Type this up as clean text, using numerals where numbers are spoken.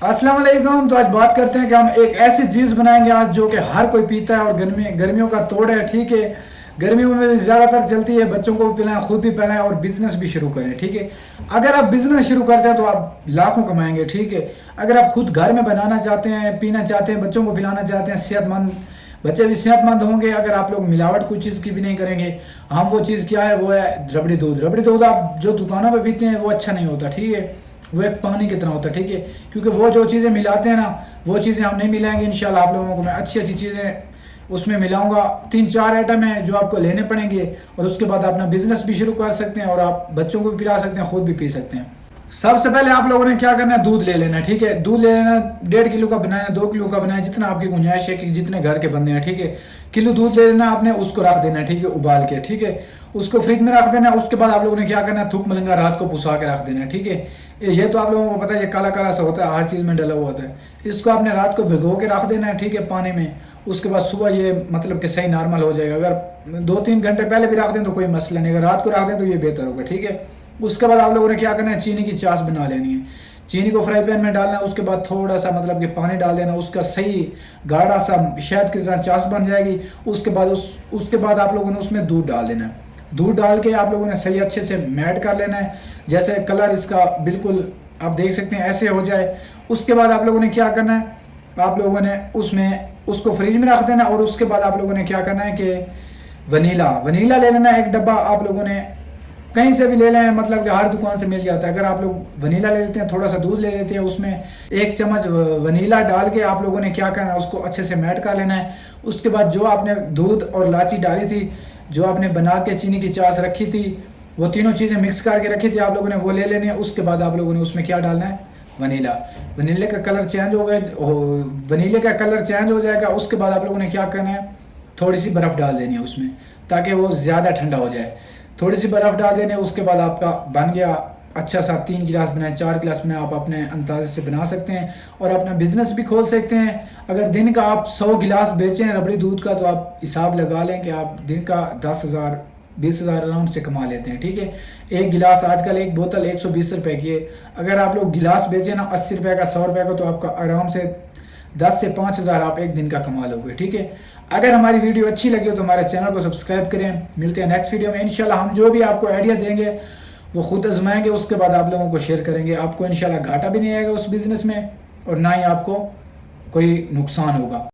अस्सलाम वालेकुम। तो आज बात करते हैं कि हम एक ऐसी चीज़ बनाएंगे आज जो कि हर कोई पीता है और गर्मियों का तोड़ है। ठीक है, गर्मियों में भी ज़्यादातर चलती है, बच्चों को भी पिलाएं, खुद भी पिलाएं और बिज़नेस भी शुरू करें। ठीक है, अगर आप बिज़नेस शुरू करते हैं तो आप लाखों कमाएंगे। ठीक है, अगर आप खुद घर में बनाना चाहते हैं, पीना चाहते हैं, बच्चों को पिलाना चाहते हैं, सेहतमंद बच्चे भी सेहतमंद होंगे अगर आप लोग मिलावट कुछ चीज़ की भी नहीं करेंगे। हम वो चीज़ क्या है, वो है रबड़ी दूध। रबड़ी दूध आप जो दुकानों पर पीते हैं वो अच्छा नहीं होता। ठीक है, वो एक पानी की तरह होता है। ठीक है, क्योंकि वो जो चीज़ें मिलाते हैं ना, वो चीज़ें हम नहीं मिलाएंगे। इंशाल्लाह आप लोगों को मैं अच्छी अच्छी चीज़ें उसमें मिलाऊंगा। 3-4 आइटम हैं जो आपको लेने पड़ेंगे और उसके बाद अपना बिजनेस भी शुरू कर सकते हैं और आप बच्चों को भी पिला सकते हैं, खुद भी पी सकते हैं। सबसे पहले आप लोगों ने क्या करना है, दूध ले लेना है। ठीक है, दूध ले लेना, 1.5 किलो का बनाया, 2 किलो का बनाया, जितना आपकी गुंजाइश है कि जितने घर के बनने हैं। ठीक है, किलो दूध ले लेना आपने, उसको रख देना है। ठीक है, उबाल के। ठीक है, उसको फ्रिज में रख देना है। उसके बाद आप लोगों ने क्या करना है, थूक मलंगा रात को पुसा के रख देना है। ठीक है, ये तो आप लोगों को पता है, ये काला काला सा होता है, हर चीज़ में डला हुआ होता है। इसको आपने रात को भिगो के रख देना है। ठीक है, पानी में। उसके बाद सुबह ये मतलब कि सही नॉर्मल हो जाएगा। अगर 2-3 घंटे पहले भी रख दें तो कोई मसला नहीं, अगर रात को रख दें तो ये बेहतर होगा। ठीक है, उसके बाद आप लोगों ने क्या करना है, चीनी की चाश बना लेनी है। चीनी को फ्राई पैन में डालना है, उसके बाद थोड़ा सा मतलब कि पानी डाल देना, उसका सही गाढ़ा सा शहद की तरह चाश बन जाएगी। उसके बाद आप लोगों ने उसमें दूध डाल देना है। दूध डाल के आप लोगों ने सही अच्छे से मैट कर लेना है, जैसे कलर इसका बिल्कुल आप देख सकते हैं ऐसे हो जाए। उसके बाद आप लोगों ने क्या करना है, आप लोगों ने उसको फ्रिज में रख देना। और उसके बाद आप लोगों ने क्या करना है कि वनीला ले लेना है, एक डब्बा। आप लोगों ने कहीं से भी ले लें, मतलब कि हर दुकान से मिल जाता है। अगर आप लोग वनीला ले लेते हैं, थोड़ा सा दूध ले लेते हैं, उसमें 1 चम्मच वनीला डाल के आप लोगों ने क्या करना है, उसको अच्छे से मैट कर लेना है। उसके बाद जो आपने दूध और इलायची डाली थी, जो आपने बना के चीनी की चाश रखी थी, वो तीनों चीज़ें मिक्स करके रखी थी, आप लोगों ने वो ले लेनी है। उसके बाद आप लोगों ने उसमें क्या डालना है, वनीले का कलर चेंज हो गया, वनीले का कलर चेंज हो जाएगा। उसके बाद आप लोगों ने क्या करना है, थोड़ी सी बर्फ़ डाल देनी है उसमें, ताकि वो ज़्यादा ठंडा हो जाए। थोड़ी सी बर्फ़ डाल देने, उसके बाद आपका बन गया अच्छा सा। 3 गिलास बनाए, 4 गिलास बनाए, आप अपने अंदाजे से बना सकते हैं और अपना बिजनेस भी खोल सकते हैं। अगर दिन का आप 100 गिलास बेचें रबड़ी दूध का, तो आप हिसाब लगा लें कि आप दिन का 10,000 20,000 आराम से कमा लेते हैं। ठीक है, एक गिलास आजकल एक बोतल 120 रुपये की है। अगर आप लोग गिलास बेचें ना 80 रुपये का, 100 रुपये का, तो आपका आराम से 10 से 5,000 आप एक दिन का कमा लोगे। ठीक है, अगर हमारी वीडियो अच्छी लगी हो तो हमारे चैनल को सब्सक्राइब करें। मिलते हैं नेक्स्ट वीडियो में इंशाल्लाह। हम जो भी आपको आइडिया देंगे वो खुद आजमाएंगे, उसके बाद आप लोगों को शेयर करेंगे। आपको इंशाल्लाह घाटा भी नहीं आएगा उस बिज़नेस में और ना ही आपको कोई नुकसान होगा।